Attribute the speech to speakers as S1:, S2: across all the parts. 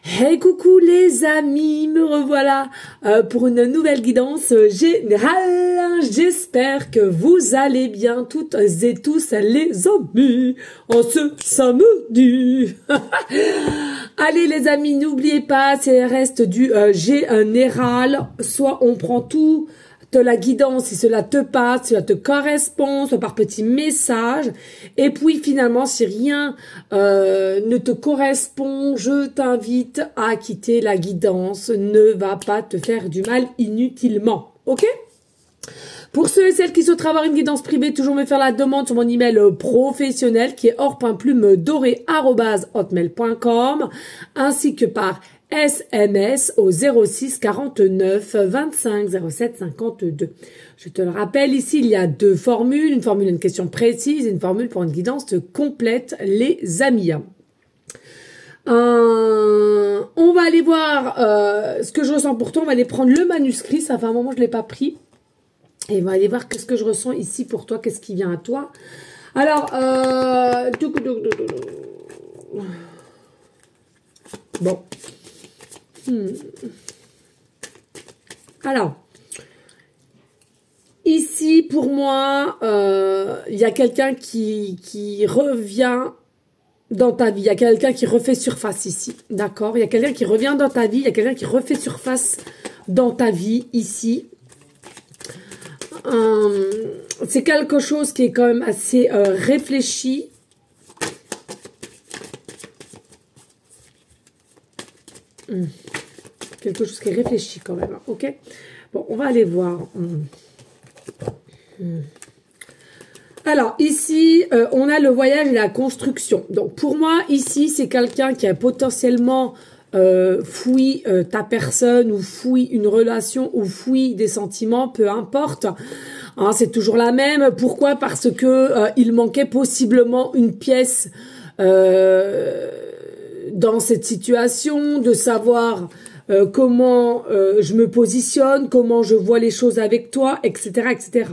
S1: Hey coucou les amis, me revoilà pour une nouvelle guidance générale. J'espère que vous allez bien toutes et tous les amis en ce samedi. Allez les amis, n'oubliez pas, c'est reste du général. Soit on prend tout de la guidance si cela te passe, si cela te correspond, soit par petits messages. Et puis finalement, si rien ne te correspond, je t'invite à quitter la guidance. Ne va pas te faire du mal inutilement. Ok ? Pour ceux et celles qui souhaitent avoir une guidance privée, toujours me faire la demande sur mon email professionnel qui est or.plume-doré@hotmail.com ainsi que par SMS au 06 49 25 07 52. Je te le rappelle, ici, il y a deux formules. Une formule, une question précise, et une formule pour une guidance complète, les amis. On va aller voir ce que je ressens pour toi. On va aller prendre le manuscrit. Ça fait un moment que je ne l'ai pas pris. Et on va aller voir qu'est-ce que je ressens ici pour toi. Qu'est-ce qui vient à toi. Alors, bon. Alors, ici, pour moi, il y a quelqu'un qui revient dans ta vie. Il y a quelqu'un qui refait surface ici. D'accord? Il y a quelqu'un qui revient dans ta vie. Il y a quelqu'un qui refait surface dans ta vie ici. C'est quelque chose qui est quand même assez réfléchi. Quelque chose qui est réfléchi quand même, ok? Bon, on va aller voir. Alors, ici, on a le voyage et la construction. Donc, pour moi, ici, c'est quelqu'un qui a potentiellement fouillé ta personne ou fouillé une relation ou fouillé des sentiments, peu importe. Hein, c'est toujours la même. Pourquoi? Parce que il manquait possiblement une pièce dans cette situation, de savoir comment je me positionne, comment je vois les choses avec toi, etc., etc.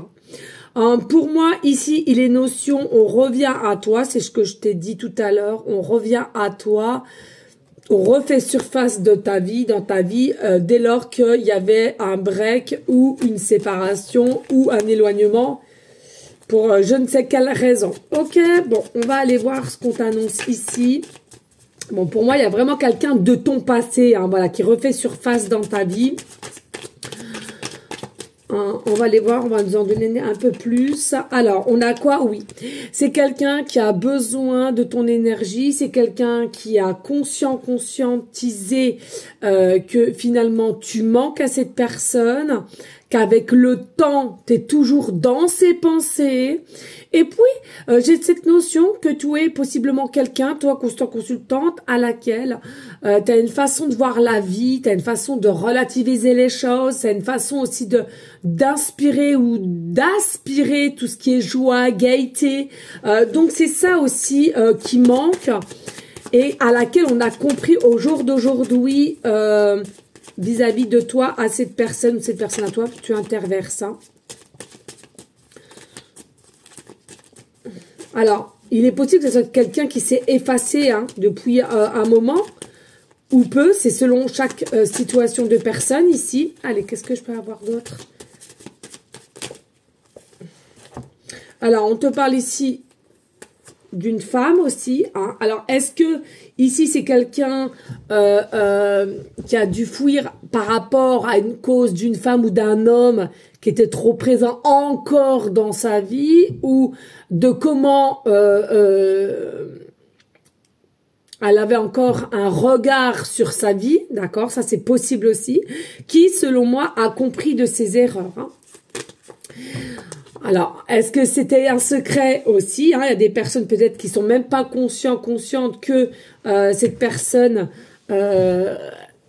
S1: Pour moi, ici, il est notion, on revient à toi, c'est ce que je t'ai dit tout à l'heure, on revient à toi, on refait surface de ta vie, dans ta vie, dès lors qu'il y avait un break ou une séparation ou un éloignement pour je ne sais quelle raison. Ok, bon, on va aller voir ce qu'on t'annonce ici. Bon, pour moi, il y a vraiment quelqu'un de ton passé, hein, voilà, qui refait surface dans ta vie. On va les voir, on va nous en donner un peu plus. Alors, on a quoi? Oui, c'est quelqu'un qui a besoin de ton énergie. C'est quelqu'un qui a conscientisé que finalement, tu manques à cette personne, qu'avec le temps, tu es toujours dans ses pensées. Et puis, j'ai cette notion que tu es possiblement quelqu'un, toi, consultante, à laquelle tu as une façon de voir la vie, tu as une façon de relativiser les choses, tu as une façon aussi d'inspirer ou d'aspirer tout ce qui est joie, gaieté. Donc, c'est ça aussi qui manque et à laquelle on a compris au jour d'aujourd'hui vis-à-vis de toi, à cette personne à toi, tu interverses ça. Alors, il est possible que ce soit quelqu'un qui s'est effacé depuis un moment ou peu. C'est selon chaque situation de personne ici. Allez, qu'est-ce que je peux avoir d'autre? Alors, on te parle ici d'une femme aussi. Hein. Alors, est-ce que ici, c'est quelqu'un qui a dû fuir par rapport à une cause d'une femme ou d'un homme qui était trop présent encore dans sa vie, ou de comment elle avait encore un regard sur sa vie, d'accord? Ça, c'est possible aussi, qui, selon moi, a compris de ses erreurs. Hein. Alors, est-ce que c'était un secret aussi, hein? Il y a des personnes peut-être qui sont même pas conscientes que cette personne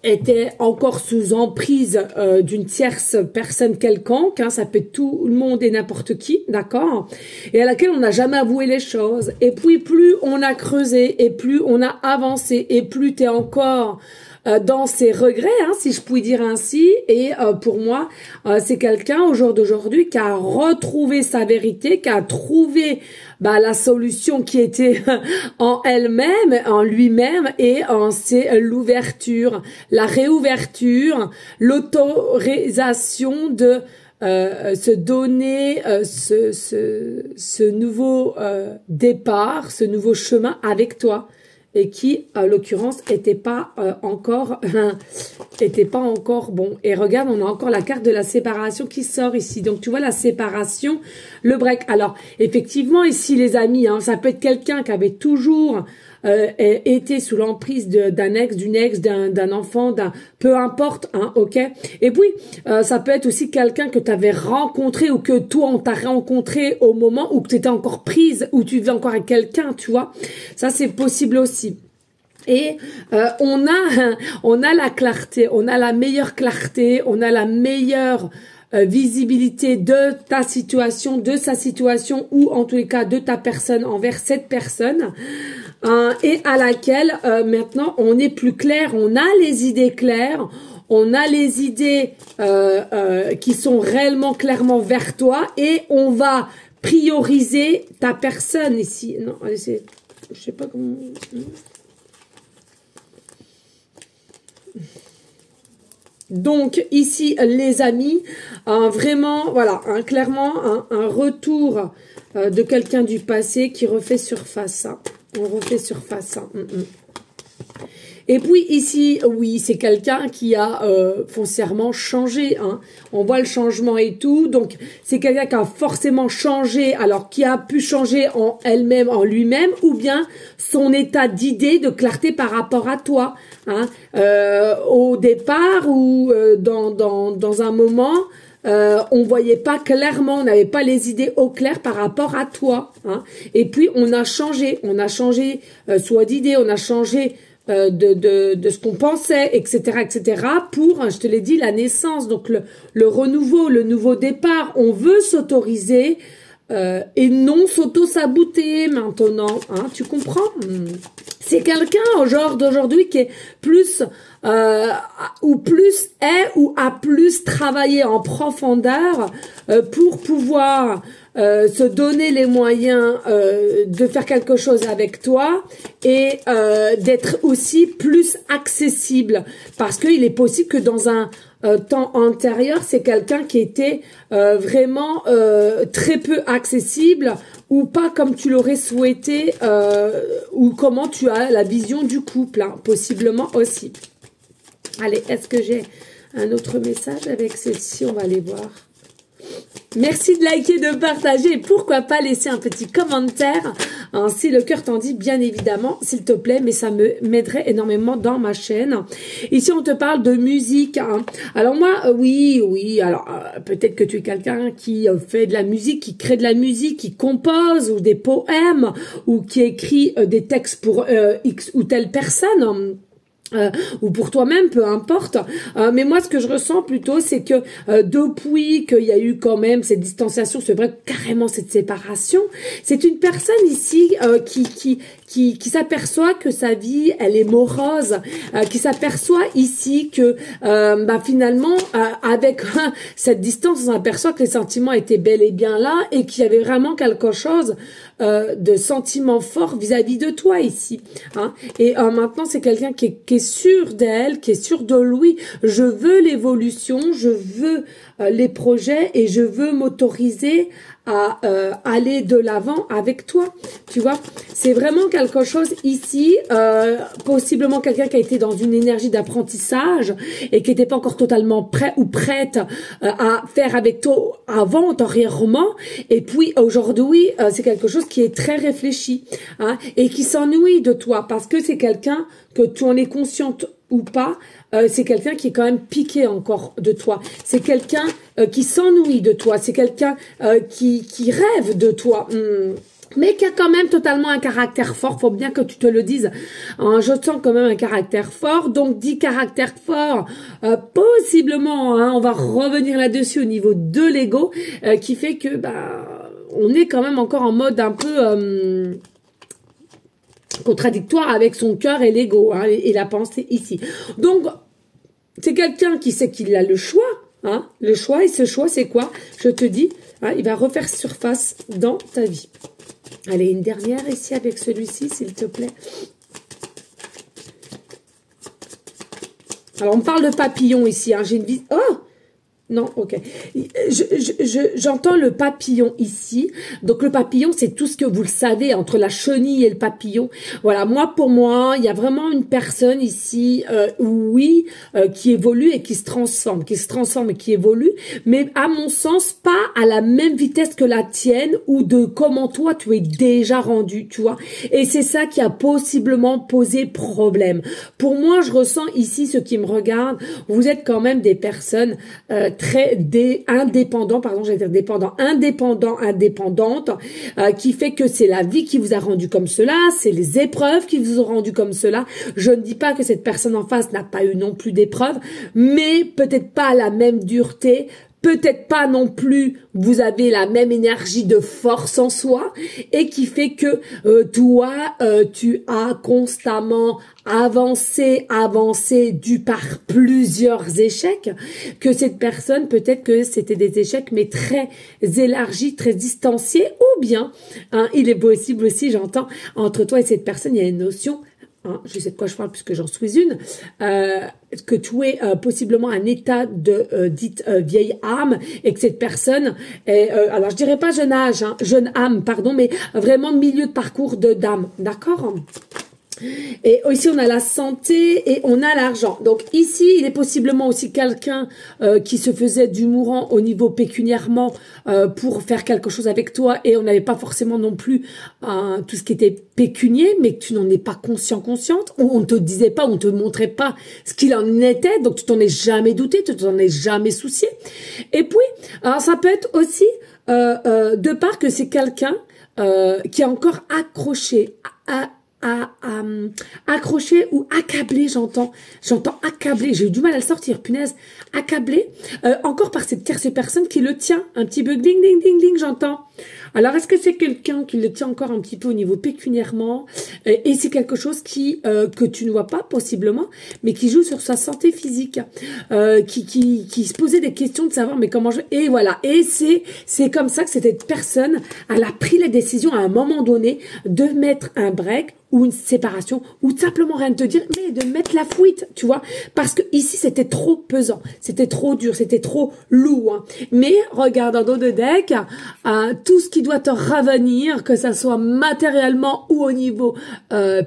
S1: était encore sous emprise d'une tierce personne quelconque, hein, ça peut être tout le monde et n'importe qui, d'accord, et à laquelle on n'a jamais avoué les choses. Et puis plus on a creusé, et plus on a avancé, et plus tu es encore dans ses regrets, hein, si je puis dire ainsi. Et pour moi, c'est quelqu'un au jour d'aujourd'hui qui a retrouvé sa vérité, qui a trouvé la solution qui était en elle-même, en lui-même, et c'est l'ouverture, la réouverture, l'autorisation de se donner ce nouveau départ, ce nouveau chemin avec toi, et qui, en l'occurrence, était pas encore bon. Et regarde, on a encore la carte de la séparation qui sort ici. Donc, tu vois, la séparation, le break. Alors, effectivement, ici, les amis, hein, ça peut être quelqu'un qui avait toujours été sous l'emprise d'un ex, d'une ex, d'un enfant, peu importe, hein, ok. Et puis ça peut être aussi quelqu'un que tu avais rencontré ou que toi on t'a rencontré au moment où tu étais encore prise, où tu vivais encore avec quelqu'un, tu vois. Ça c'est possible aussi. Et on a la clarté, on a la meilleure clarté, on a la meilleure visibilité de ta situation, de sa situation, ou en tous les cas de ta personne envers cette personne. Et à laquelle maintenant on est plus clair, on a les idées claires, on a les idées qui sont réellement clairement vers toi, et on va prioriser ta personne ici. Non, c'est, je sais pas comment. Donc ici les amis, vraiment voilà, clairement un retour de quelqu'un du passé qui refait surface. Hein. On refait surface. Hein. Et puis ici, oui, c'est quelqu'un qui a foncièrement changé. Hein. On voit le changement et tout. Donc, c'est quelqu'un qui a forcément changé, alors qui a pu changer en elle-même, en lui-même, ou bien son état d'idée, de clarté par rapport à toi. Hein. Au départ ou dans un moment... on voyait pas clairement, on n'avait pas les idées au clair par rapport à toi, hein. Et puis on a changé soit d'idées, on a changé de ce qu'on pensait, etc., etc. Pour, je te l'ai dit, la naissance, donc le renouveau, le nouveau départ. On veut s'autoriser et non s'auto-saboter maintenant, hein, tu comprends? C'est quelqu'un au genre d'aujourd'hui qui est plus ou a plus travaillé en profondeur pour pouvoir se donner les moyens de faire quelque chose avec toi et d'être aussi plus accessible, parce qu'il est possible que dans un temps antérieur, c'est quelqu'un qui était vraiment très peu accessible, ou pas comme tu l'aurais souhaité, ou comment tu as la vision du couple, hein, possiblement aussi. Allez, est-ce que j'ai un autre message avec celle-ci? On va aller voir. Merci de liker, de partager, et pourquoi pas laisser un petit commentaire, hein, si le cœur t'en dit, bien évidemment, s'il te plaît, mais ça m'aiderait énormément dans ma chaîne. Ici, on te parle de musique. Hein. Alors moi, oui, alors peut-être que tu es quelqu'un qui fait de la musique, qui crée de la musique, qui compose, ou des poèmes, ou qui écrit des textes pour X ou telle personne. Ou pour toi-même, peu importe. Mais moi, ce que je ressens plutôt, c'est que depuis qu'il y a eu quand même cette distanciation, c'est vrai, carrément cette séparation, c'est une personne ici qui s'aperçoit que sa vie, elle est morose, qui s'aperçoit ici que finalement, avec cette distance, on s'aperçoit que les sentiments étaient bel et bien là, et qu'il y avait vraiment quelque chose de sentiment fort vis-à-vis de toi ici. Hein. Et maintenant, c'est quelqu'un qui est sûr d'elle, qui est sûr de lui. Je veux l'évolution, je veux les projets, et je veux m'autoriser à aller de l'avant avec toi, tu vois. C'est vraiment quelque chose ici, possiblement quelqu'un qui a été dans une énergie d'apprentissage et qui n'était pas encore totalement prêt ou prête à faire avec toi avant, antérieurement, et puis aujourd'hui, c'est quelque chose qui est très réfléchi, hein, et qui s'ennuie de toi, parce que c'est quelqu'un que tu en es consciente ou pas, c'est quelqu'un qui est quand même piqué encore de toi. C'est quelqu'un qui s'ennuie de toi. C'est quelqu'un qui rêve de toi. Mais qui a quand même totalement un caractère fort. Faut bien que tu te le dises. Hein, je sens quand même un caractère fort. Donc, dit caractère fort, possiblement, hein, on va revenir là-dessus au niveau de l'ego, qui fait que on est quand même encore en mode un peu... contradictoire avec son cœur et l'ego, hein, et la pensée ici. Donc, c'est quelqu'un qui sait qu'il a le choix, hein, le choix, et ce choix, c'est quoi? Je te dis, hein, il va refaire surface dans ta vie. Allez, une dernière ici avec celui-ci, s'il te plaît. Alors, on me parle de papillon ici, hein, j'ai une vie... Oh! Non, ok. J'entends le papillon ici. Donc, le papillon, c'est tout ce que vous le savez, entre la chenille et le papillon. Voilà, pour moi, il y a vraiment une personne ici, oui, qui évolue et qui se transforme et qui évolue, mais à mon sens, pas à la même vitesse que la tienne ou de comment toi, tu es déjà rendu, tu vois. Et c'est ça qui a possiblement posé problème. Pour moi, je ressens ici, ceux qui me regardent, vous êtes quand même des personnes très indépendantes, qui fait que c'est la vie qui vous a rendu comme cela, c'est les épreuves qui vous ont rendu comme cela. Je ne dis pas que cette personne en face n'a pas eu non plus d'épreuves, mais peut-être pas la même dureté, peut-être pas non plus, vous avez la même énergie de force en soi et qui fait que toi, tu as constamment avancé dû par plusieurs échecs, que cette personne, peut-être que c'était des échecs, mais très élargis, très distanciés, ou bien, hein, il est possible aussi, j'entends, entre toi et cette personne, il y a une notion, hein, je sais de quoi je parle puisque j'en suis une, que tu es possiblement un état de dite vieille âme et que cette personne est, alors je dirais pas jeune âme, pardon, mais vraiment milieu de parcours d'âme, d'accord? Et ici, on a la santé et on a l'argent. Donc ici, il est possiblement aussi quelqu'un qui se faisait du mourant au niveau pécuniairement pour faire quelque chose avec toi et on n'avait pas forcément non plus tout ce qui était pécunier, mais que tu n'en es pas consciente, ou on te disait pas, on te montrait pas ce qu'il en était, donc tu t'en es jamais douté, tu t'en es jamais soucié. Et puis, alors ça peut être aussi de part que c'est quelqu'un qui est encore accroché accroché ou accablé, j'entends accablé, j'ai eu du mal à le sortir, punaise, accablé, encore par cette tierce personne qui le tient, un petit peu ding ding ding ding, j'entends. Alors est-ce que c'est quelqu'un qui le tient encore un petit peu au niveau pécuniairement et c'est quelque chose qui que tu ne vois pas possiblement, mais qui joue sur sa santé physique, qui se posait des questions de savoir mais comment je... Et voilà, et c'est comme ça que cette personne, elle a pris la décision à un moment donné de mettre un break ou une séparation, ou simplement rien de te dire, mais de mettre la fuite, tu vois, parce que ici c'était trop pesant, c'était trop dur, c'était trop lourd, hein. Mais regarde en dos de deck, tout ce qui doit te ravenir, que ça soit matériellement ou au niveau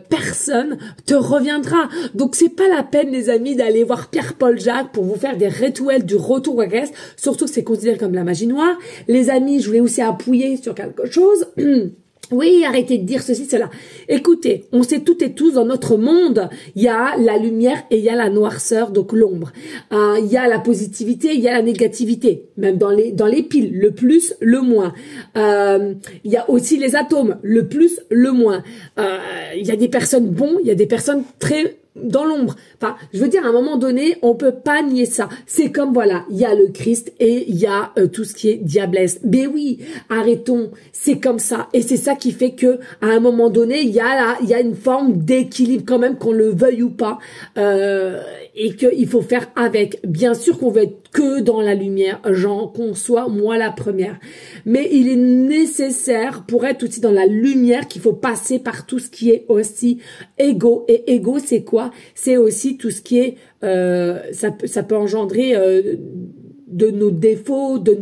S1: personne, te reviendra. Donc c'est pas la peine les amis d'aller voir Pierre-Paul Jacques pour vous faire des rituels du retour à Grèce, surtout que c'est considéré comme la magie noire. Les amis, je voulais aussi appuyer sur quelque chose. Oui, arrêtez de dire ceci, cela. Écoutez, on sait toutes et tous dans notre monde, il y a la lumière et il y a la noirceur, donc l'ombre. Il y a la positivité, il y a la négativité, même dans les piles, le plus, le moins. Il y a aussi les atomes, le plus, le moins. Il y a des personnes bons, il y a des personnes très dans l'ombre. Enfin, je veux dire, à un moment donné, on peut pas nier ça. C'est comme, voilà, il y a le Christ et il y a tout ce qui est diablesse. Mais oui, arrêtons, c'est comme ça. Et c'est ça qui fait que, à un moment donné, il y a une forme d'équilibre quand même, qu'on le veuille ou pas, et qu'il faut faire avec. Bien sûr qu'on veut être que dans la lumière, j'en conçois, moi la première. Mais il est nécessaire, pour être aussi dans la lumière, qu'il faut passer par tout ce qui est aussi égo. Et égo, c'est quoi? C'est aussi tout ce qui est, ça peut engendrer de nos défauts, de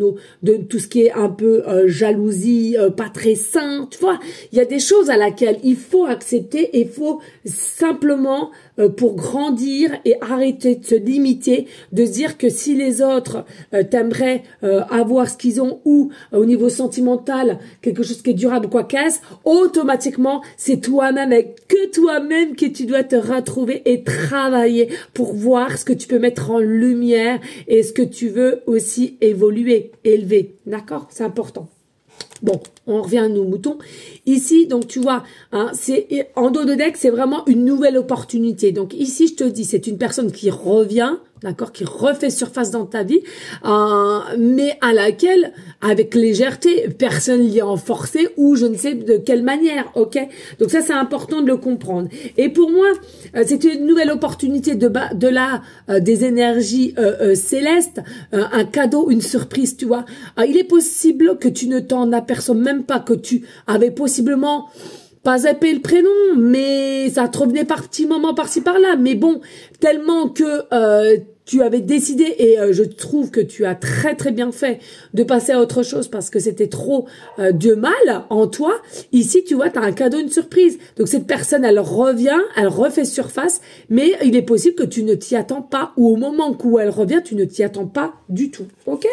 S1: tout ce qui est un peu jalousie, pas très sain, tu vois. Il y a des choses à laquelle il faut accepter et il faut simplement pour grandir et arrêter de se limiter, de se dire que si les autres t'aimeraient avoir ce qu'ils ont ou au niveau sentimental quelque chose qui est durable quoi qu'est-ce, automatiquement c'est toi-même et que toi-même que tu dois te retrouver et travailler pour voir ce que tu peux mettre en lumière et ce que tu veux aussi évoluer, élever, d'accord? C'est important. Bon, on revient à nos moutons. Ici, donc tu vois, hein, c'est en dos de deck, c'est vraiment une nouvelle opportunité. Donc ici, je te dis, c'est une personne qui revient d'accord, qui refait surface dans ta vie, mais à laquelle, avec légèreté, personne l'y a forcé ou je ne sais de quelle manière, ok? Donc ça, c'est important de le comprendre. Et pour moi, c'est une nouvelle opportunité des énergies célestes, un cadeau, une surprise, tu vois. Il est possible que tu ne t'en aperçois même pas, que tu avais possiblement pas zappé le prénom, mais ça te revenait par petits moments par-ci par-là. Mais bon, tellement que tu avais décidé, et je trouve que tu as très très bien fait de passer à autre chose parce que c'était trop de mal en toi. Ici, tu vois, tu as un cadeau, une surprise. Donc cette personne, elle revient, elle refait surface, mais il est possible que tu ne t'y attends pas, ou au moment où elle revient, tu ne t'y attends pas du tout. Ok ?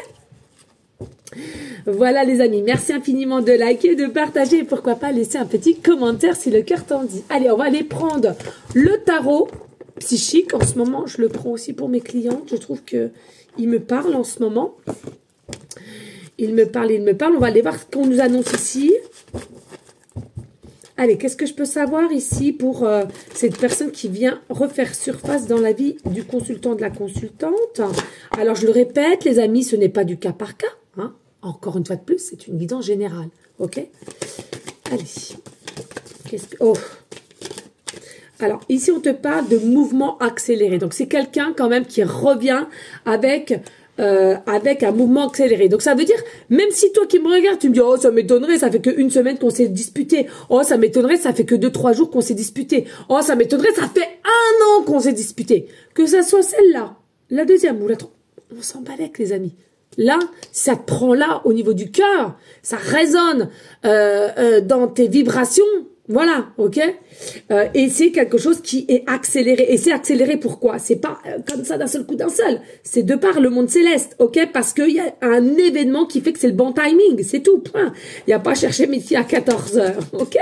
S1: Voilà les amis, merci infiniment de liker, de partager et pourquoi pas laisser un petit commentaire si le cœur t'en dit. Allez, on va aller prendre le tarot psychique. En ce moment, je le prends aussi pour mes clientes. Je trouve que il me parle en ce moment. Il me parle. On va aller voir ce qu'on nous annonce ici. Allez, qu'est-ce que je peux savoir ici pour cette personne qui vient refaire surface dans la vie du consultant, de la consultante? Alors, je le répète, les amis, ce n'est pas du cas par cas. Hein. Encore une fois de plus, c'est une guidance générale. Ok? Allez. Oh. Alors, ici, on te parle de mouvement accéléré. Donc, c'est quelqu'un quand même qui revient avec un mouvement accéléré. Donc, ça veut dire, même si toi qui me regardes, tu me dis, oh, ça m'étonnerait, ça fait qu'une semaine qu'on s'est disputé. Oh, ça m'étonnerait, ça fait que 2-3 jours qu'on s'est disputé. Oh, ça m'étonnerait, ça fait 1 an qu'on s'est disputé. Que ça soit celle-là, la deuxième ou la troisième, on s'en balèque, les amis. Là, ça te prend là, au niveau du cœur, ça résonne dans tes vibrations. Voilà, ok. Et c'est quelque chose qui est accéléré. Et c'est accéléré pourquoi? C'est pas comme ça d'un seul coup, d'un seul. C'est de par le monde céleste, ok. Parce qu'il y a un événement qui fait que c'est le bon timing. C'est tout, point. Il n'y a pas à chercher midi à 14 h, ok.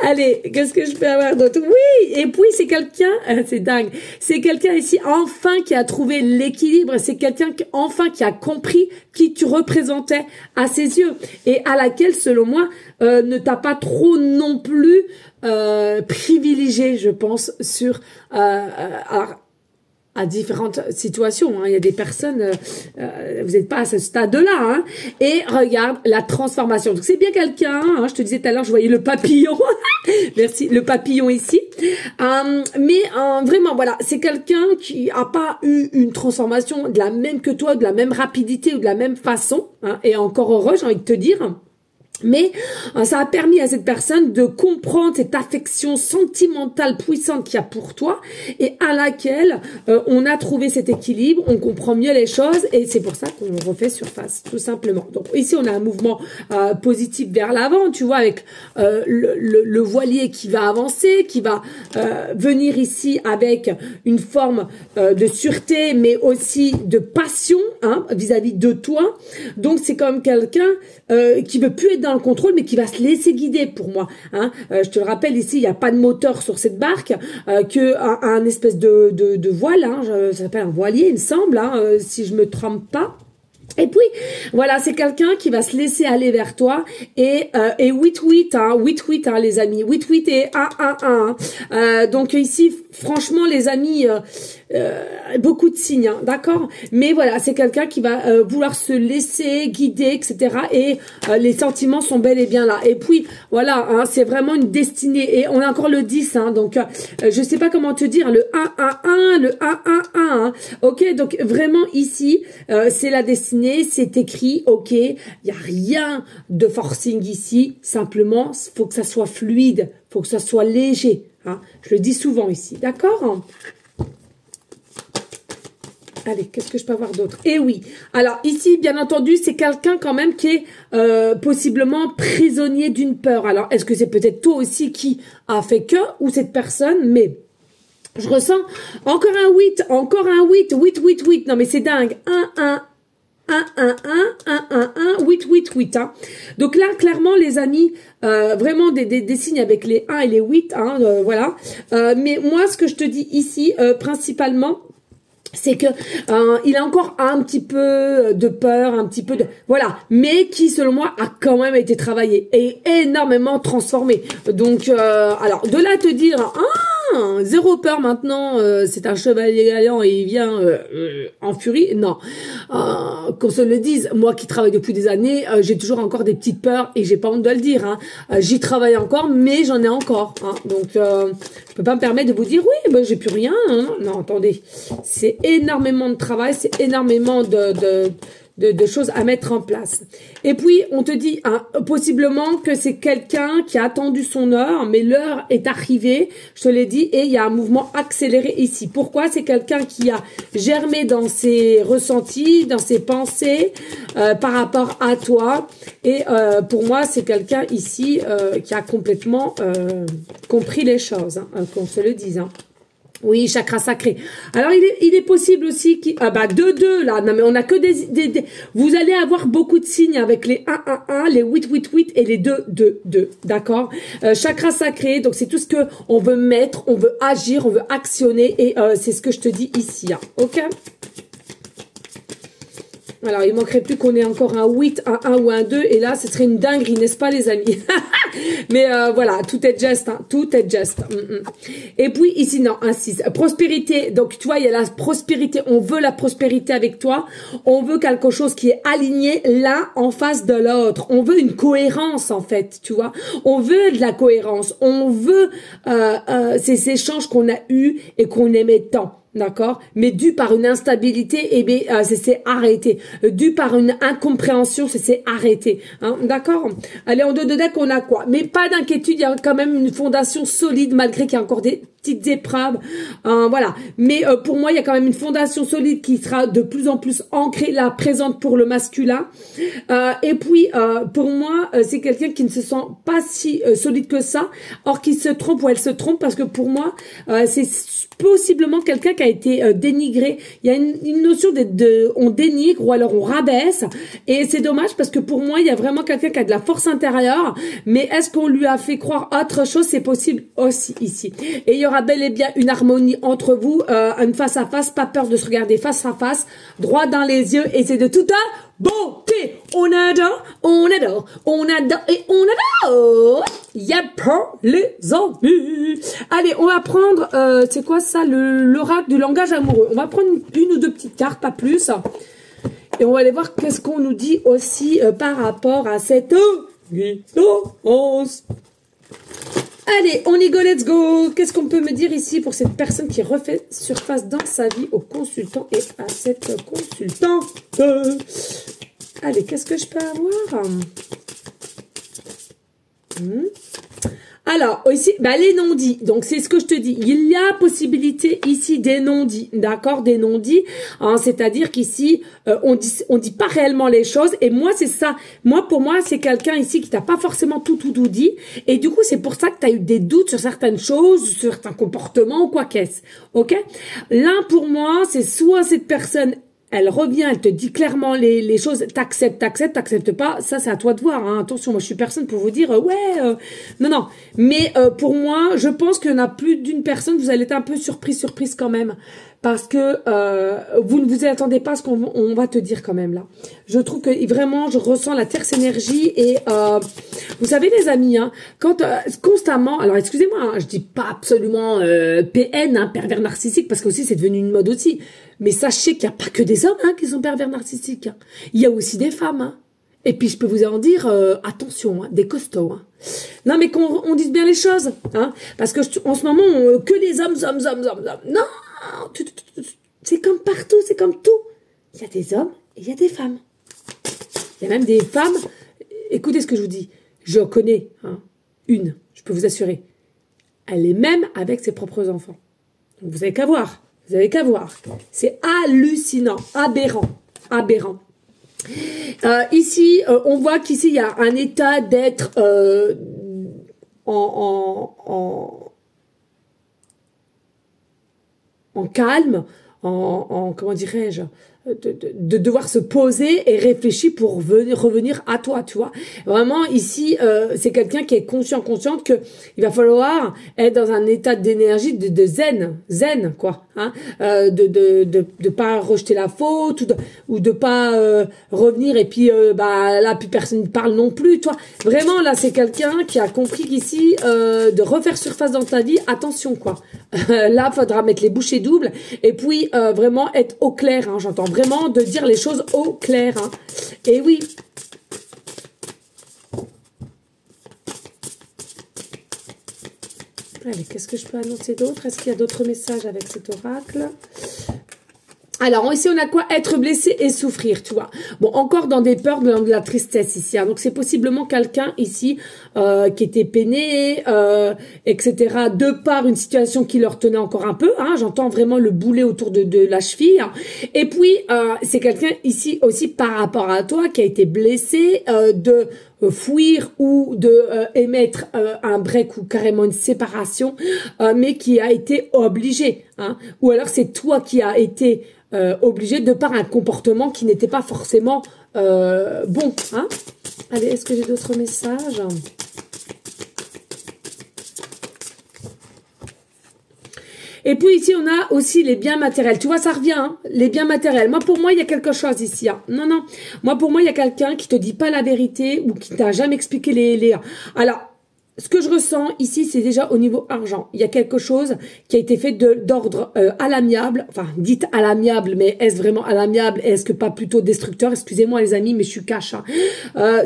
S1: Allez, qu'est-ce que je peux avoir d'autre? Oui, et puis c'est quelqu'un, c'est dingue. C'est quelqu'un ici, enfin, qui a trouvé l'équilibre. C'est quelqu'un qui, enfin, qui a compris qui tu représentais à ses yeux. Et à laquelle, selon moi, ne t'a pas trop non plus privilégié, je pense, sur à différentes situations. Hein. Il y a des personnes, vous n'êtes pas à ce stade-là. Hein. Et regarde la transformation. Donc c'est bien quelqu'un. Hein, je te disais tout à l'heure, je voyais le papillon. Merci, le papillon ici. Mais vraiment, voilà, c'est quelqu'un qui a pas eu une transformation de la même que toi, de la même rapidité ou de la même façon. Hein, et encore heureux, j'ai envie de te dire. Mais ça a permis à cette personne de comprendre cette affection sentimentale puissante qu'il y a pour toi et à laquelle on a trouvé cet équilibre, on comprend mieux les choses et c'est pour ça qu'on refait surface, tout simplement. Donc ici, on a un mouvement positif vers l'avant, tu vois, avec le voilier qui va avancer, qui va venir ici avec une forme de sûreté, mais aussi de passion hein, vis-à-vis de toi. Donc, c'est comme quelqu'un qui veut plus être dans le contrôle, mais qui va se laisser guider pour moi. Hein. Je te le rappelle, ici, il n'y a pas de moteur sur cette barque, que un espèce de voile, hein, ça s'appelle un voilier, il me semble, hein, si je me trompe pas. Et puis, voilà, c'est quelqu'un qui va se laisser aller vers toi et 8-8, hein, 8-8, hein, les amis, 8-8 et 1-1-1. Donc ici, franchement, les amis, beaucoup de signes, hein, d'accord? Mais voilà, c'est quelqu'un qui va vouloir se laisser guider, etc. Et les sentiments sont bel et bien là. Et puis, voilà, hein, c'est vraiment une destinée. Et on a encore le 10, hein, donc je sais pas comment te dire, le 1-1-1, le 1-1-1, hein, ok? Donc vraiment ici, c'est la destinée. C'est écrit, ok, il n'y a rien de forcing ici, simplement, il faut que ça soit fluide, il faut que ça soit léger, hein. Je le dis souvent ici, d'accord? Allez, qu'est-ce que je peux avoir d'autre? Eh oui, alors ici, bien entendu, c'est quelqu'un quand même qui est possiblement prisonnier d'une peur. Alors, est-ce que c'est peut-être toi aussi qui a fait que, ou cette personne, mais... Je ressens encore un 8, 8. Non, mais c'est dingue. 1, 8, 8, 8. Hein. Donc là, clairement, les amis, vraiment des signes avec les 1 et les 8. Hein, voilà. Mais moi, ce que je te dis ici, principalement, c'est que il a encore un petit peu de peur, un petit peu de... Voilà. Mais qui, selon moi, a quand même été travaillé et énormément transformé. Donc, alors, de là à te dire... zéro peur maintenant, c'est un chevalier galant et il vient en furie. Non, qu'on se le dise, moi qui travaille depuis des années, j'ai toujours encore des petites peurs et j'ai pas honte de le dire. Hein. J'y travaille encore, mais j'en ai encore. Hein. Donc, je peux pas me permettre de vous dire, oui, ben, j'ai plus rien. Non, non, non, attendez, c'est énormément de travail, c'est énormément de choses à mettre en place. Et puis, on te dit hein, possiblement que c'est quelqu'un qui a attendu son heure, mais l'heure est arrivée, je te l'ai dit, et il y a un mouvement accéléré ici. Pourquoi? C'est quelqu'un qui a germé dans ses ressentis, dans ses pensées par rapport à toi. Et pour moi, c'est quelqu'un ici qui a complètement compris les choses, hein, qu'on se le dise. Hein. Oui, chakra sacré. Alors, il est possible aussi qu'il... Ah bah, 2-2, là. Non, mais on a que des... Vous allez avoir beaucoup de signes avec les 1-1-1, les 8-8-8 et les 2-2-2. D'accord? Chakra sacré, donc c'est tout ce que on veut mettre, on veut agir, on veut actionner. Et c'est ce que je te dis ici. Hein. Ok? Alors, il manquerait plus qu'on ait encore un 8, un 1 ou un 2. Et là, ce serait une dinguerie, n'est-ce pas, les amis? Mais voilà, tout est juste. Hein, tout est juste. Et puis, ici, non, un 6. Prospérité. Donc, tu vois, il y a la prospérité. On veut la prospérité avec toi. On veut quelque chose qui est aligné l'un en face de l'autre. On veut une cohérence, en fait, tu vois. On veut de la cohérence. On veut ces échanges qu'on a eus et qu'on aimait tant. D'accord, mais dû par une instabilité, eh bien, c'est arrêté. Dû par une incompréhension, c'est arrêté. Hein, d'accord. Allez, en deux de deck, on a quoi? Mais pas d'inquiétude, il y a quand même une fondation solide, malgré qu'il y a encore des petites épreuves. Voilà. Mais pour moi, il y a quand même une fondation solide qui sera de plus en plus ancrée, là, présente pour le masculin. Et puis, pour moi, c'est quelqu'un qui ne se sent pas si solide que ça. Or, qui se trompe ou elle se trompe, parce que pour moi, c'est possiblement quelqu'un qui a été dénigré. Il y a une notion on dénigre ou alors on rabaisse, et c'est dommage parce que pour moi il y a vraiment quelqu'un qui a de la force intérieure, mais est-ce qu'on lui a fait croire autre chose? C'est possible aussi ici. Et il y aura bel et bien une harmonie entre vous, une face à face, pas peur de se regarder face à face, droit dans les yeux, et c'est de tout un beauté. On adore, on adore, on adore et on adore. Yep, les amis. Allez, on va prendre, c'est quoi ça, l'oracle du langage amoureux. On va prendre une ou deux petites cartes, pas plus. Et on va aller voir qu'est-ce qu'on nous dit aussi par rapport à cette guidance. Allez, on y go, let's go. Qu'est-ce qu'on peut me dire ici pour cette personne qui refait surface dans sa vie au consultant et à cette consultante? Allez, qu'est-ce que je peux avoir? Alors, ici, bah, les non-dits. Donc, c'est ce que je te dis. Il y a possibilité ici des non-dits. D'accord? Des non-dits. Hein, c'est-à-dire qu'ici, on dit pas réellement les choses. Et moi, c'est ça. Moi, pour moi, c'est quelqu'un ici qui t'a pas forcément tout dit. Et du coup, c'est pour ça que tu as eu des doutes sur certaines choses, sur certains comportements ou quoi qu'est-ce. Ok? L'un, pour moi, c'est soit cette personne, elle revient, elle te dit clairement les choses, t'acceptes pas, ça c'est à toi de voir, hein. Attention, moi je suis personne pour vous dire, non, mais pour moi, je pense qu'il y en a plus d'une personne, vous allez être un peu surprise quand même, parce que vous ne vous attendez pas à ce qu'on va te dire quand même là. Je trouve que vraiment, je ressens la tierce énergie, et vous savez les amis, hein, quand constamment, alors excusez-moi, hein, je dis pas absolument PN, hein, pervers narcissique, parce que aussi c'est devenu une mode aussi. Mais sachez qu'il n'y a pas que des hommes hein, qui sont pervers narcissiques. Hein. Il y a aussi des femmes. Hein. Et puis, je peux vous en dire, attention, hein, des costauds. Hein. Non, mais qu'on dise bien les choses. Hein, parce que en ce moment, que les hommes. Non, c'est comme partout, c'est comme tout. Il y a des hommes et il y a des femmes. Il y a même des femmes. Écoutez ce que je vous dis. Je connais hein, une, je peux vous assurer. Elle est même avec ses propres enfants. Donc, vous n'avez qu'à voir. Vous avez qu'à voir. C'est hallucinant, aberrant. Ici, on voit qu'ici, il y a un état d'être en calme, comment dirais-je, de devoir se poser et réfléchir pour revenir à toi, tu vois. Vraiment, ici, c'est quelqu'un qui est consciente que il va falloir être dans un état d'énergie de zen, quoi. Hein, de pas rejeter la faute ou de pas revenir et puis là plus personne ne parle non plus, toi. Vraiment, là, c'est quelqu'un qui a compris qu'ici, de refaire surface dans ta vie, attention, quoi. Là, faudra mettre les bouchées doubles et puis vraiment être au clair, hein, j'entends vraiment de dire les choses au clair, hein. Et oui. Allez, qu'est-ce que je peux annoncer d'autre? Est-ce qu'il y a d'autres messages avec cet oracle? Alors, ici, on a quoi? Être blessé et souffrir, tu vois. Bon, encore dans des peurs, dans de la tristesse ici. Hein. Donc, c'est possiblement quelqu'un ici qui était peiné, etc. De par une situation qui leur tenait encore un peu. Hein. J'entends vraiment le boulet autour de la cheville. Hein. Et puis, c'est quelqu'un ici aussi par rapport à toi qui a été blessé de fuir ou de émettre un break ou carrément une séparation, mais qui a été obligé. Hein. Ou alors, c'est toi qui as été obligé de par un comportement qui n'était pas forcément bon. Hein. Allez, est-ce que j'ai d'autres messages? Et puis ici, on a aussi les biens matériels. Tu vois, ça revient, hein, les biens matériels. Moi, pour moi, il y a quelque chose ici. Hein. Non, non. Moi, pour moi, il y a quelqu'un qui te dit pas la vérité ou qui t'a jamais expliqué les... Alors, ce que je ressens ici, c'est déjà au niveau argent. Il y a quelque chose qui a été fait d'ordre à l'amiable. Enfin, dites à l'amiable, mais est-ce vraiment à l'amiable? Est-ce que pas plutôt destructeur? Excusez-moi les amis, mais je suis cash. Hein.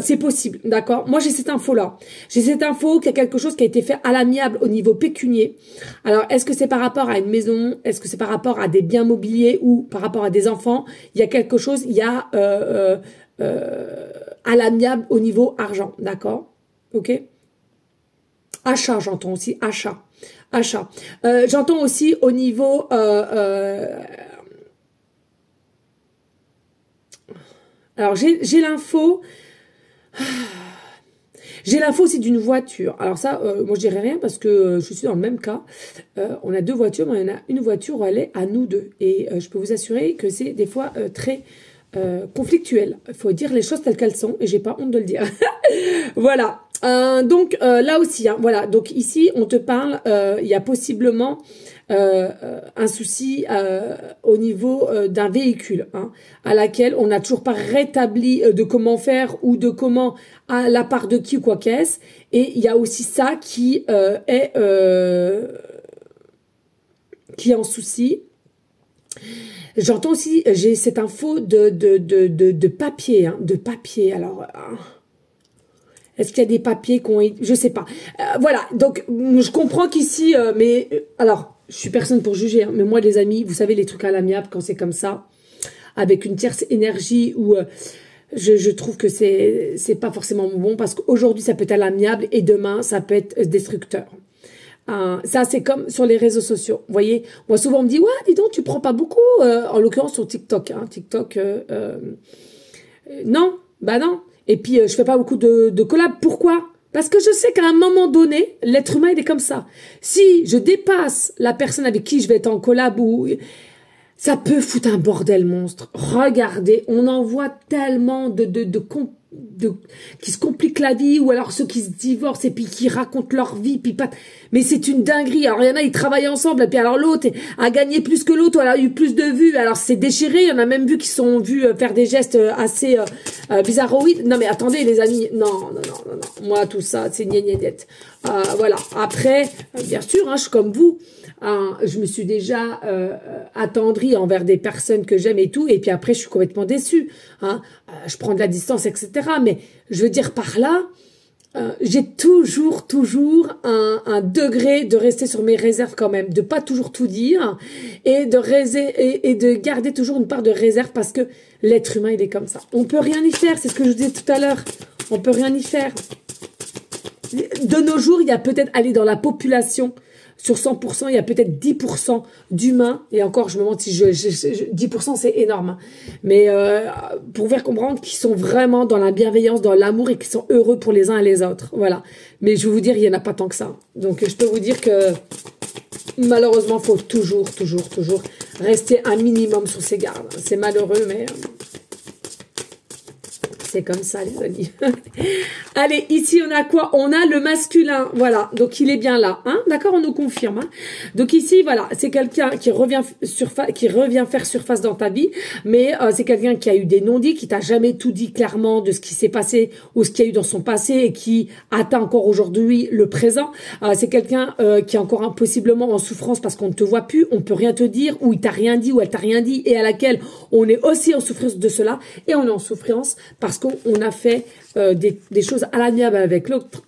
S1: C'est possible, d'accord? Moi, j'ai cette info-là. J'ai cette info qu'il y a quelque chose qui a été fait à l'amiable au niveau pécunier. Alors, est-ce que c'est par rapport à une maison? Est-ce que c'est par rapport à des biens mobiliers ou par rapport à des enfants? Il y a quelque chose, il y a à l'amiable au niveau argent, d'accord? Ok? Achat, j'entends aussi, achat. J'entends aussi au niveau... alors, j'ai l'info... J'ai l'info aussi d'une voiture. Alors ça, moi je dirais rien parce que je suis dans le même cas. On a deux voitures, mais il y en a une voiture où elle est à nous deux. Et je peux vous assurer que c'est des fois très... conflictuel. Il faut dire les choses telles qu'elles sont et j'ai pas honte de le dire. Voilà. Donc là aussi, hein, voilà. Donc ici, on te parle, il y a possiblement un souci au niveau d'un véhicule, hein, à laquelle on n'a toujours pas rétabli de comment faire ou de comment à la part de qui ou quoi qu'est-ce. Et il y a aussi ça qui est en souci. J'entends aussi, j'ai cette info de papier, hein, de papier. Alors, est-ce qu'il y a des papiers qui ont... Je sais pas. Voilà, donc je comprends qu'ici, alors, je suis personne pour juger, hein, mais moi les amis, vous savez les trucs à l'amiable quand c'est comme ça, avec une tierce énergie où je trouve que c'est pas forcément bon parce qu'aujourd'hui ça peut être à l'amiable et demain ça peut être destructeur. Ça c'est comme sur les réseaux sociaux, vous voyez, moi souvent on me dit ouais dis donc tu prends pas beaucoup, en l'occurrence sur TikTok, hein, TikTok non, bah non, et puis je fais pas beaucoup de collabs, pourquoi? Parce que je sais qu'à un moment donné l'être humain il est comme ça, si je dépasse la personne avec qui je vais être en collab ou ça peut foutre un bordel monstre. Regardez, on en voit tellement qui se compliquent la vie, ou alors ceux qui se divorcent et puis qui racontent leur vie, puis pas. Mais c'est une dinguerie. Alors il y en a, ils travaillent ensemble, et puis alors l'autre a gagné plus que l'autre, ou elle a eu plus de vues. Alors c'est déchiré. Il y en a même vu qui sont vus faire des gestes assez bizarroïdes. Non mais attendez les amis, non. Moi tout ça, c'est gnagnagnet. Voilà. Après, bien sûr, hein, je suis comme vous. Je me suis déjà attendrie envers des personnes que j'aime et tout, et puis après je suis complètement déçue. Hein. Je prends de la distance, etc. Mais je veux dire par là, j'ai toujours un degré de rester sur mes réserves quand même, de pas toujours tout dire et de garder toujours une part de réserve parce que l'être humain il est comme ça. On peut rien y faire, c'est ce que je vous disais tout à l'heure. On peut rien y faire. De nos jours, il y a peut-être aller dans la population. Sur 100%, il y a peut-être 10% d'humains. Et encore, je me demande si 10% c'est énorme. Hein. Mais pour vous faire comprendre qu'ils sont vraiment dans la bienveillance, dans l'amour et qu'ils sont heureux pour les uns et les autres. Voilà. Mais je vais vous dire, il n'y en a pas tant que ça. Donc, je peux vous dire que malheureusement, il faut toujours rester un minimum sur ses gardes. C'est malheureux, mais c'est comme ça, les amis. Allez, ici, on a quoi? On a le masculin, voilà. Donc, il est bien là, hein. D'accord, on nous confirme, hein. Donc, ici, voilà, c'est quelqu'un qui revient faire surface dans ta vie, mais c'est quelqu'un qui a eu des non-dits, qui t'a jamais tout dit clairement de ce qui s'est passé ou ce qu'il y a eu dans son passé et qui atteint encore aujourd'hui le présent. C'est quelqu'un qui est encore possiblement en souffrance parce qu'on ne te voit plus, on peut rien te dire, ou il t'a rien dit, ou elle t'a rien dit, et à laquelle on est aussi en souffrance de cela, et on est en souffrance parce qu'on a fait des choses à l'amiable avec l'autre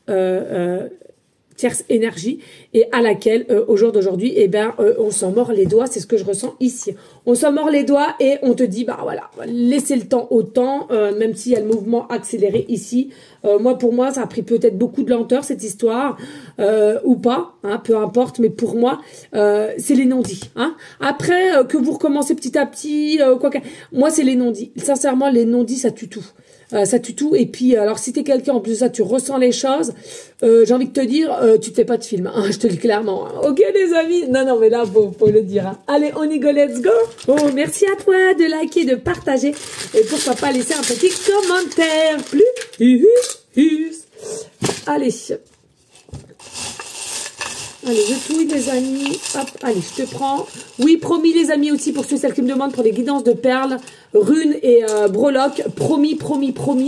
S1: tierce énergie et à laquelle au jour d'aujourd'hui, eh ben, on s'en mord les doigts. C'est ce que je ressens ici. On s'en mord les doigts et on te dit, bah voilà, laissez le temps au temps, même s'il y a le mouvement accéléré ici. Moi, pour moi, ça a pris peut-être beaucoup de lenteur, cette histoire, ou pas, hein, peu importe, mais pour moi, c'est les non-dits. Hein. Après, que vous recommencez petit à petit, moi, c'est les non-dits. Sincèrement, les non-dits, ça tue tout. Ça tue tout. Et puis, alors, si t'es quelqu'un, en plus de ça, tu ressens les choses, j'ai envie de te dire, tu te fais pas de film. Hein, je te le dis clairement. Hein. Ok, les amis? Non, mais là, faut le dire. Hein. Allez, on y go, let's go. Bon, merci à toi de liker, de partager. Et pourquoi pas laisser un petit commentaire. Plus. Allez. Allez, je touille, les amis. Hop, allez, je te prends. Oui, promis, les amis, aussi, pour ceux et celles qui me demandent pour les guidances de perles, runes et breloques. Promis,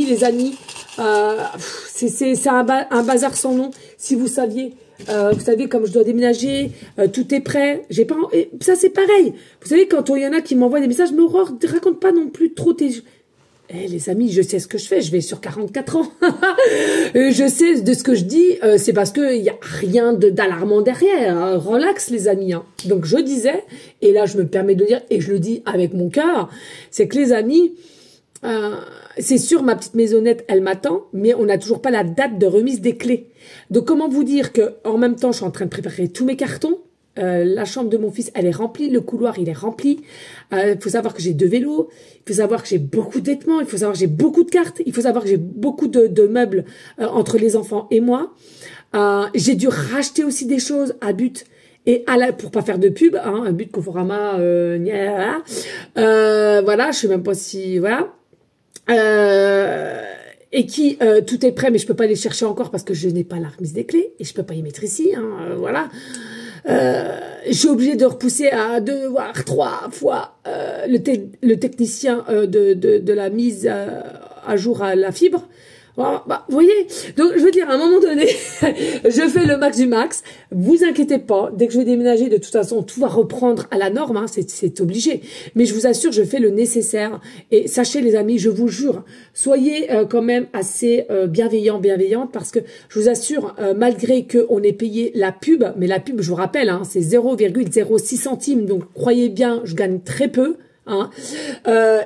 S1: les amis. C'est un bazar sans nom. Si vous saviez, vous savez, comme je dois déménager, tout est prêt. J'ai pas, et ça, c'est pareil. Vous savez, quand il y en a qui m'envoient des messages, mais Aurore, raconte pas non plus trop tes... Eh, les amis, je sais ce que je fais, je vais sur 44 ans. Je sais de ce que je dis, c'est parce qu'il n'y a rien d'alarmant derrière. Hein. Relax, les amis. Hein. Donc, je disais, et là, je me permets de dire, et je le dis avec mon cœur, c'est que les amis, c'est sûr, ma petite maisonnette, elle m'attend, mais on n'a toujours pas la date de remise des clés. Donc, comment vous dire que en même temps, je suis en train de préparer tous mes cartons. La chambre de mon fils, elle est remplie. Le couloir, il est rempli. Il faut savoir que j'ai 2 vélos. Il faut savoir que j'ai beaucoup de vêtements. Il faut savoir que j'ai beaucoup de cartes. Il faut savoir que j'ai beaucoup de meubles entre les enfants et moi. J'ai dû racheter aussi des choses à but et pour pas faire de pub. Hein, un but Conforama. Voilà, je sais même pas si... Voilà. Et qui tout est prêt, mais je peux pas les chercher encore parce que je n'ai pas la remise des clés et je peux pas y mettre ici. Hein, voilà. Je suis obligée de repousser à 2 voire 3 fois le technicien de la mise à jour à la fibre. Bah, vous voyez, donc je veux dire, à un moment donné, je fais le max du max. Vous inquiétez pas, dès que je vais déménager, de toute façon, tout va reprendre à la norme, hein, c'est obligé. Mais je vous assure, je fais le nécessaire. Et sachez, les amis, je vous jure, soyez quand même assez bienveillante, parce que je vous assure, malgré qu'on ait payé la pub, mais la pub, je vous rappelle, hein, c'est 0,06 centimes, donc croyez bien, je gagne très peu. Hein.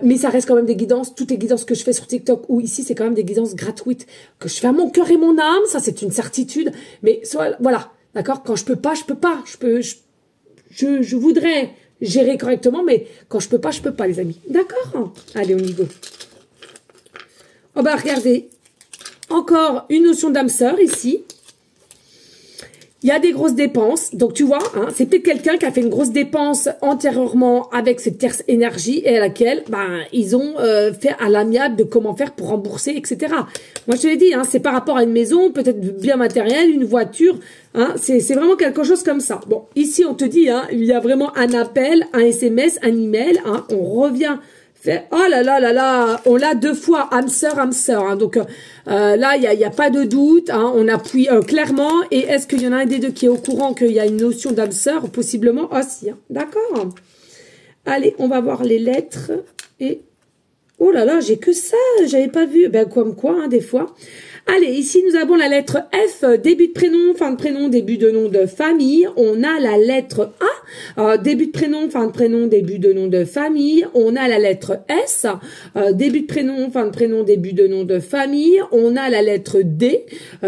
S1: Mais ça reste quand même des guidances. Toutes les guidances que je fais sur TikTok ou ici, c'est quand même des guidances gratuites que je fais à mon cœur et mon âme. Ça, c'est une certitude. Mais voilà, d'accord. Quand je peux pas, je peux pas. Je voudrais gérer correctement, mais quand je peux pas, les amis. D'accord. Allez, on y go. Oh bah regardez, encore une notion d'âme sœur ici. Il y a des grosses dépenses, donc tu vois, hein, c'est peut-être quelqu'un qui a fait une grosse dépense antérieurement avec cette tierce énergie et à laquelle ils ont fait à l'amiable de comment faire pour rembourser, etc. Moi je te l'ai dit, hein, c'est par rapport à une maison, peut-être bien matériel, une voiture, hein, c'est vraiment quelque chose comme ça. Bon, ici on te dit, hein, il y a vraiment un appel, un SMS, un email, hein, on revient... Oh là, on l'a 2 fois, âme sœur, hein. Donc là, il y a pas de doute, hein, on appuie clairement. Et est-ce qu'il y en a un des deux qui est au courant qu'il y a une notion d'âme sœur? Possiblement aussi, hein. D'accord. Allez, on va voir les lettres. Et oh là, j'ai que ça, j'avais pas vu. Ben comme quoi, hein, des fois. Allez, ici, nous avons la lettre F, début de prénom, fin de prénom, début de nom de famille. On a la lettre A, début de prénom, fin de prénom, début de nom de famille. On a la lettre S, début de prénom, fin de prénom, début de nom de famille. On a la lettre D,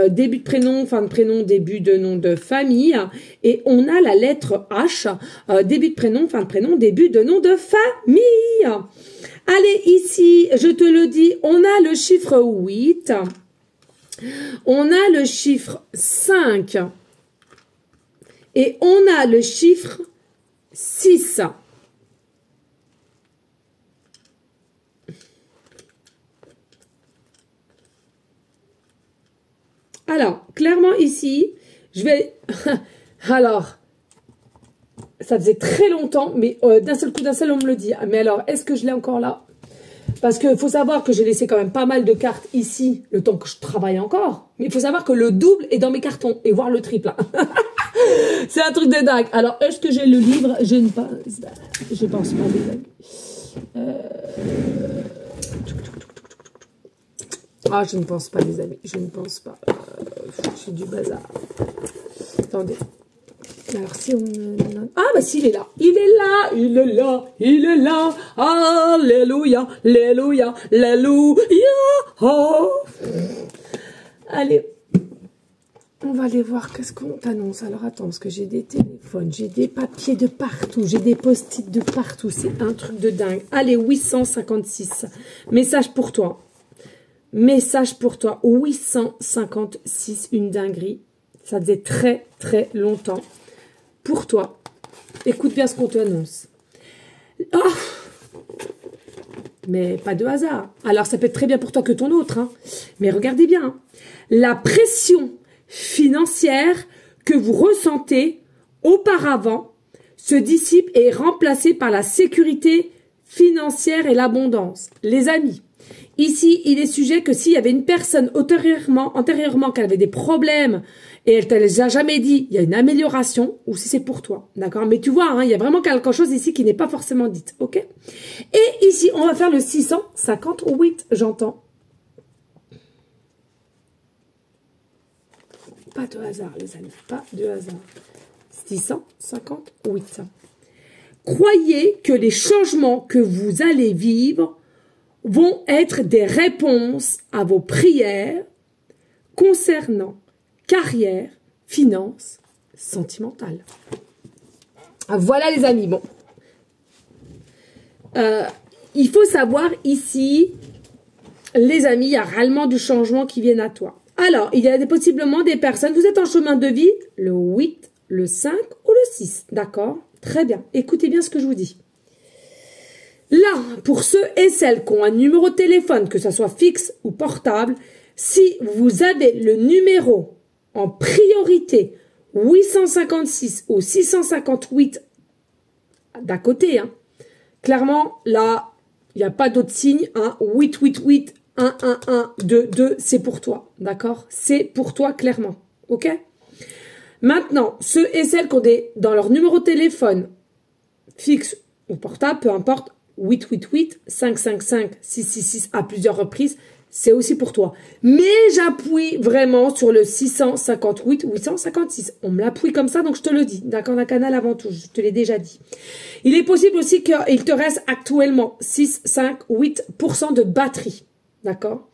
S1: début de prénom, fin de prénom, début de nom de famille. Et on a la lettre H, début de prénom, fin de prénom, début de nom de famille. Allez, ici, je te le dis, on a le chiffre 8. On a le chiffre 5 Et on a le chiffre 6. Alors, clairement ici, je vais... Alors, ça faisait très longtemps, mais d'un seul coup, d'un seul, on me le dit. Mais alors, est-ce que je l'ai encore là? Parce qu'il faut savoir que j'ai laissé quand même pas mal de cartes ici, le temps que je travaille encore. Mais il faut savoir que le double est dans mes cartons, et voir le triple. C'est un truc de dingue. Alors, est-ce que j'ai le livre? Je ne pense pas, les amis. Ah, je ne pense pas, les amis. Je ne pense pas. J'ai du bazar. Attendez. Alors, si on... Ah, bah si, il est là. Il est là, il est là, il est là. Alléluia, alléluia, alléluia. Oh. Allez. On va aller voir qu'est-ce qu'on t'annonce. Alors, attends, parce que j'ai des téléphones, j'ai des papiers de partout, j'ai des post-it de partout. C'est un truc de dingue. Allez, 856. Message pour toi. Message pour toi. 856, une dinguerie. Ça faisait très, très longtemps. Pour toi. Écoute bien ce qu'on t'annonce. Oh, mais pas de hasard. Alors, ça peut être très bien pour toi que ton autre. Hein. Mais regardez bien. Hein. La pression financière que vous ressentez auparavant se dissipe et est remplacée par la sécurité financière et l'abondance. Les amis, ici, il est sujet que s'il y avait une personne antérieurement qu'elle avait des problèmes et elle ne te les a jamais dit, il y a une amélioration, ou si c'est pour toi, d'accord? Mais tu vois, hein, il y a vraiment quelque chose ici qui n'est pas forcément dit, ok? Et ici, on va faire le 658, j'entends. Pas de hasard, les amis, pas de hasard. 658. Croyez que les changements que vous allez vivre vont être des réponses à vos prières concernant carrière, finances, sentimentale. Voilà les amis, bon. Il faut savoir ici, les amis, il y a réellement du changement qui viennent à toi. Alors, il y a possiblement des personnes, vous êtes en chemin de vie, le 8, le 5 ou le 6, d'accord? Très bien, écoutez bien ce que je vous dis. Là, pour ceux et celles qui ont un numéro de téléphone, que ce soit fixe ou portable, si vous avez le numéro en priorité 856 ou 658 d'à côté, hein, clairement, là, il n'y a pas d'autre signe, hein, 888, 111, 22, c'est pour toi, d'accord? C'est pour toi, clairement, ok? Maintenant, ceux et celles qui ont dans leur numéro de téléphone fixe ou portable, peu importe, 888, 555, 666 à plusieurs reprises, c'est aussi pour toi. Mais j'appuie vraiment sur le 658, 856. On me l'appuie comme ça, donc je te le dis. D'accord, la canal avant tout, je te l'ai déjà dit. Il est possible aussi qu'il te reste actuellement 6, 5, 8% de batterie. D'accord?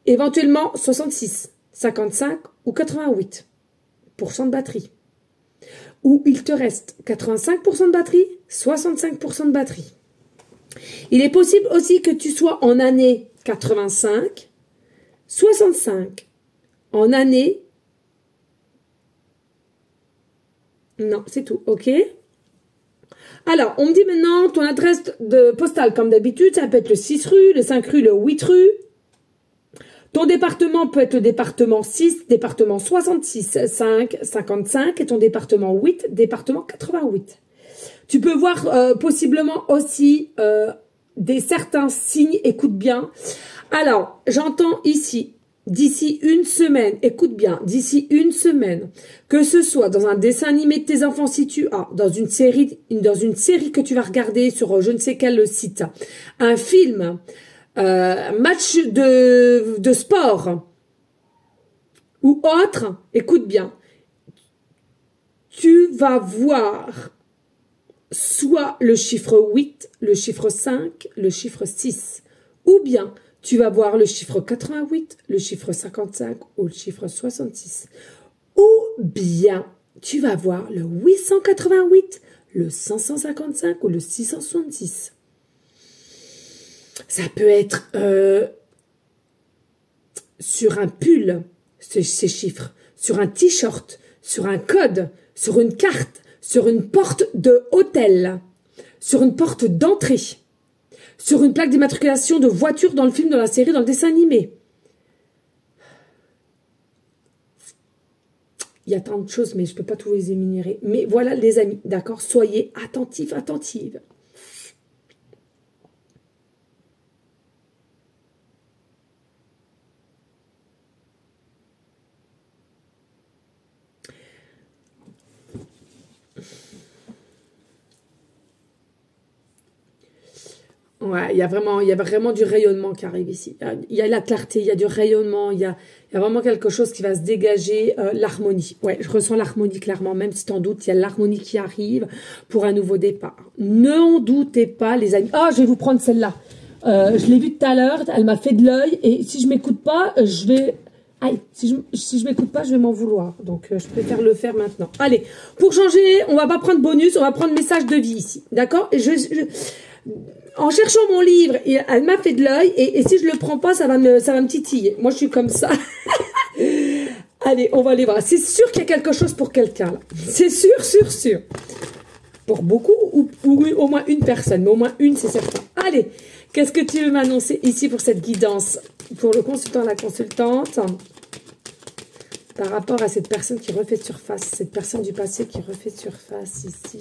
S1: Éventuellement 66, 55 ou 88% de batterie. Ou il te reste 85% de batterie, 65% de batterie. Il est possible aussi que tu sois en année 85, 65, en année... Non, c'est tout, ok? Alors, on me dit maintenant ton adresse de postale, comme d'habitude, ça peut être le 6 rue, le 5 rue, le 8 rue. Ton département peut être le département 6, département 66, 5, 55, et ton département 8, département 88. Tu peux voir possiblement aussi certains signes, écoute bien. Alors, j'entends ici, d'ici une semaine, écoute bien, d'ici une semaine, que ce soit dans un dessin animé de tes enfants si tu as, dans une série que tu vas regarder sur je ne sais quel site, un film, match de sport ou autre, écoute bien, tu vas voir soit le chiffre 8, le chiffre 5, le chiffre 6, ou bien tu vas voir le chiffre 88, le chiffre 55 ou le chiffre 66, ou bien tu vas voir le 888, le 555 ou le 666. Ça peut être sur un pull, ces chiffres, sur un t-shirt, sur un code, sur une carte, sur une porte de hôtel, sur une porte d'entrée, sur une plaque d'immatriculation de voiture dans le film, dans la série, dans le dessin animé. Il y a tant de choses, mais je ne peux pas tout les énumérer. Mais voilà les amis, d'accord? Soyez attentifs, attentives. Ouais, il y a vraiment du rayonnement qui arrive ici. Il y a la clarté, il y a du rayonnement, il y a vraiment quelque chose qui va se dégager, l'harmonie. Ouais, je ressens l'harmonie clairement, même si t'en doutes, il y a l'harmonie qui arrive pour un nouveau départ. Ne en doutez pas, les amis. Ah, je vais vous prendre celle-là. Je l'ai vue tout à l'heure, elle m'a fait de l'œil, et si je m'écoute pas, je vais... Aïe, si je m'écoute pas, je vais m'en vouloir. Donc, je préfère le faire maintenant. Allez, pour changer, on va pas prendre bonus, on va prendre message de vie ici. D'accord? En cherchant mon livre, elle m'a fait de l'œil, et si je le prends pas, ça va me titiller. Moi, je suis comme ça. Allez, on va aller voir. C'est sûr qu'il y a quelque chose pour quelqu'un, là. C'est sûr, sûr, sûr. Pour beaucoup, ou au moins une personne, mais au moins une, c'est certain. Allez, qu'est-ce que tu veux m'annoncer ici pour cette guidance? Pour le consultant, la consultante, par rapport à cette personne qui refait surface, cette personne du passé qui refait surface ici.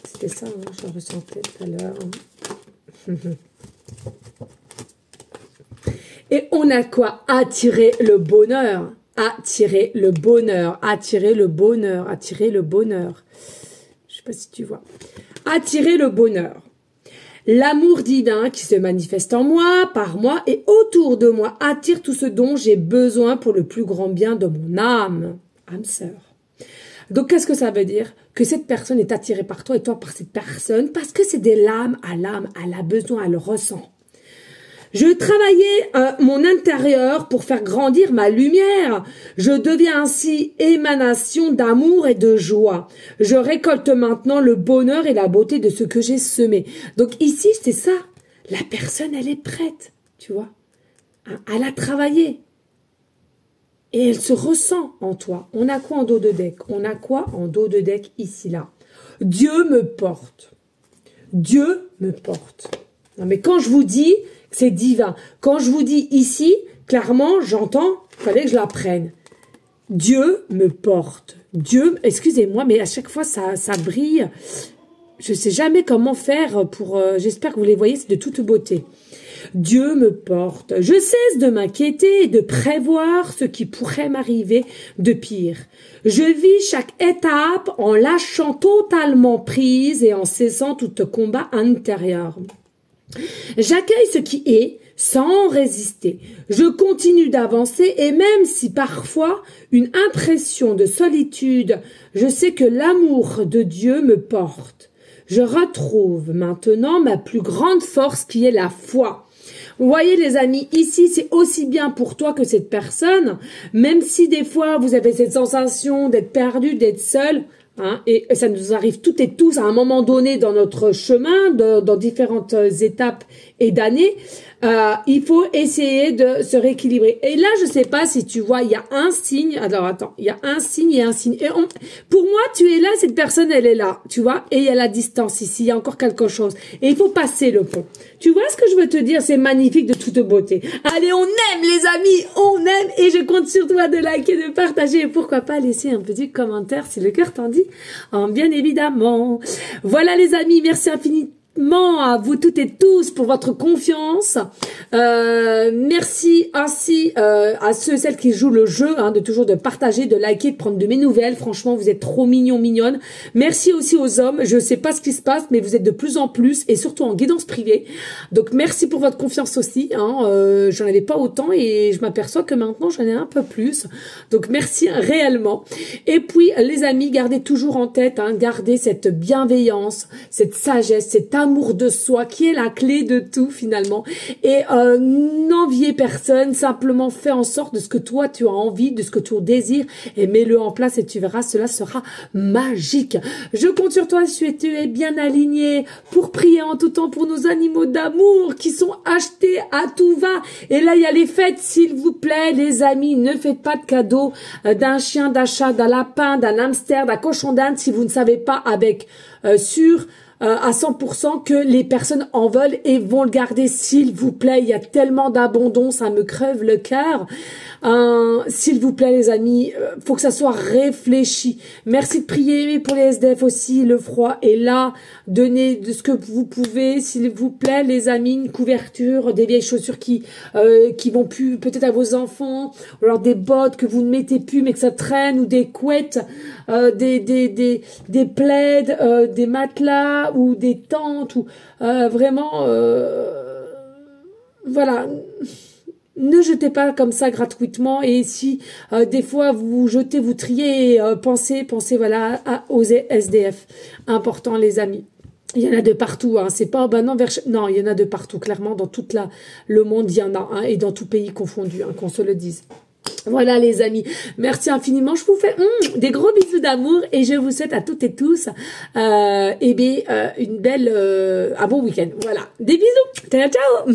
S1: C'était ça, hein, je le ressentais tout à l'heure. Et on a quoi? Attirer le bonheur. Attirer le bonheur. Attirer le bonheur. Attirer le bonheur. Je sais pas si tu vois. Attirer le bonheur. L'amour divin qui se manifeste en moi, par moi et autour de moi attire tout ce dont j'ai besoin pour le plus grand bien de mon âme. Âme sœur. Donc, qu'est-ce que ça veut dire? Que cette personne est attirée par toi et toi par cette personne parce que c'est de l'âme à l'âme. Elle a besoin, elle le ressent. Je travaillais mon intérieur pour faire grandir ma lumière. Je deviens ainsi émanation d'amour et de joie. Je récolte maintenant le bonheur et la beauté de ce que j'ai semé. Donc ici, c'est ça. La personne, elle est prête, tu vois. Elle a travaillé. Et elle se ressent en toi. On a quoi en dos de deck? On a quoi en dos de deck ici, là? Dieu me porte. Dieu me porte. Non, mais quand je vous dis... c'est divin. Quand je vous dis ici, clairement, j'entends, il fallait que je la prenne. Dieu me porte. Dieu, excusez-moi, mais à chaque fois, ça brille. Je ne sais jamais comment faire pour... j'espère que vous les voyez, c'est de toute beauté. Dieu me porte. Je cesse de m'inquiéter et de prévoir ce qui pourrait m'arriver de pire. Je vis chaque étape en lâchant totalement prise et en cessant tout combat intérieur. J'accueille ce qui est sans résister. Je continue d'avancer et même si parfois une impression de solitude, je sais que l'amour de Dieu me porte. Je retrouve maintenant ma plus grande force qui est la foi. Vous voyez les amis, ici c'est aussi bien pour toi que cette personne, même si des fois vous avez cette sensation d'être perdu, d'être seul. Hein, et ça nous arrive toutes et tous à un moment donné dans notre chemin, dans différentes étapes et d'années. Il faut essayer de se rééquilibrer. Et là, je sais pas si tu vois, il y a un signe. Alors attends, il y a un signe et un signe. Et pour moi, tu es là, cette personne, elle est là, tu vois. Et il y a la distance ici, il y a encore quelque chose. Et il faut passer le pont. Tu vois ce que je veux te dire? C'est magnifique de toute beauté. Allez, on aime les amis, on aime. Et je compte sur toi de liker, de partager. Et pourquoi pas laisser un petit commentaire si le cœur t'en dit. Bien évidemment. Voilà les amis, merci infiniment à vous toutes et tous pour votre confiance. Merci ainsi à ceux et celles qui jouent le jeu, hein, de partager, de liker, de prendre de mes nouvelles. Franchement, vous êtes trop mignons, mignonnes. Merci aussi aux hommes. Je sais pas ce qui se passe, mais vous êtes de plus en plus et surtout en guidance privée. Donc merci pour votre confiance aussi. Hein, j'en avais pas autant et je m'aperçois que maintenant j'en ai un peu plus. Donc merci réellement. Et puis les amis, gardez toujours en tête, hein, gardez cette bienveillance, cette sagesse, cet amour amour de soi qui est la clé de tout finalement. Et n'enviez personne, simplement fais en sorte de ce que toi tu as envie, de ce que tu désires et mets-le en place et tu verras, cela sera magique. Je compte sur toi si tu es bien aligné pour prier en tout temps pour nos animaux d'amour qui sont achetés à tout va. Et là il y a les fêtes, s'il vous plaît les amis, ne faites pas de cadeaux d'un chien, d'un chat, d'un lapin, d'un hamster, d'un cochon d'Inde si vous ne savez pas avec sûr à 100% que les personnes en veulent et vont le garder, s'il vous plaît. Il y a tellement d'abandon, ça me crève le cœur. S'il vous plaît les amis, faut que ça soit réfléchi. Merci de prier pour les SDF aussi, le froid est là. Donnez de ce que vous pouvez, s'il vous plaît les amis, une couverture, des vieilles chaussures qui vont plus peut-être à vos enfants, ou alors des bottes que vous ne mettez plus mais que ça traîne, ou des couettes, des plaids, des matelas ou des tentes, ou vraiment voilà. Ne jetez pas comme ça gratuitement, et si des fois vous jetez, vous triez, pensez voilà aux SDF. Important les amis. Il y en a de partout, hein. C'est pas non, il y en a de partout, clairement dans toute le monde il y en a, hein, et dans tout pays confondu, hein, qu'on se le dise. Voilà les amis, merci infiniment, je vous fais des gros bisous d'amour et je vous souhaite à toutes et tous un bon week-end. Voilà, des bisous, ciao ciao.